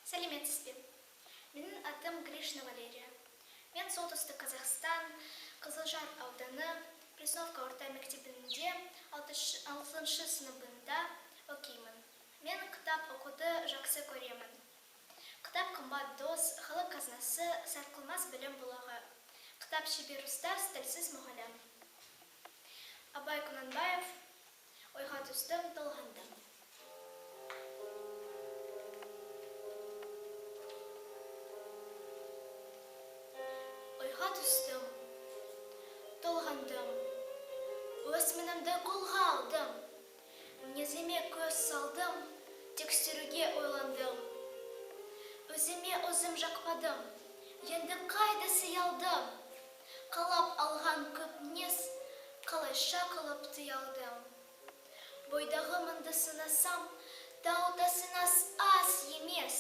Сәлеметсіз бе? Менің атым Гришна Валерия. Мен солтүстік Қазақстан, Қызылжар ауданы, Пресновка орта мектебінде 6 сыныбында оқимын. Мен кітап оқуды жақсы көремін. Кітап қымбат дос, халық қазынасы, сарқылмас білім бұлағы. Кітап шебер ұстаз, тілсіз мұғалім. Абай Құнанбаев, ойға түстім, толғандым. Ойға түстім, толғандым, өз мінімді қолға алдым, мінезіме көз салдым, тексеруге ойландым. Өзіме өзім жақпадым, енді қайда сиялдым, қалап алған көп мінез, қалайша қылып тыялдым. Бойдағы мұнды сынасам, тау тасынас аз емес,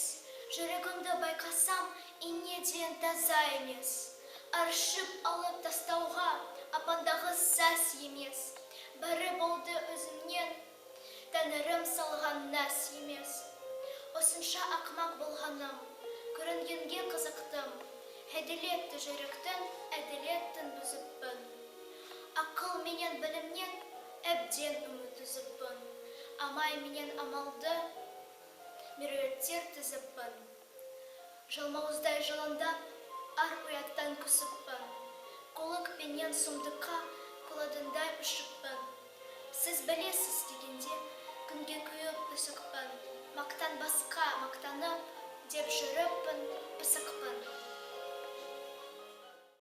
жүрегімді байқасам, инеден таза емес. Аршып алып тастауға, апандағы сәс емес. Бәрі болды өзімнен, тәңірім салған нәс емес. Осынша ақмақ болғаным, көрінгенге қызықтым. Әділетті жүректің, әділеттін бұзыппын. Ақыл менен білімнен, әбден үміт үзіппін. Амай менен амалды, меруеттер тізіппін. Жалмауыздай жылындап, ар ұяттан күсіппін. Қолық пенен сұмдыққа, қоладындай ұшыппын. Сіз білесіз дегенде, күнге күйіп үсікпін. Мақтан басқа мақтанып, деп жүріппін, пысықпын.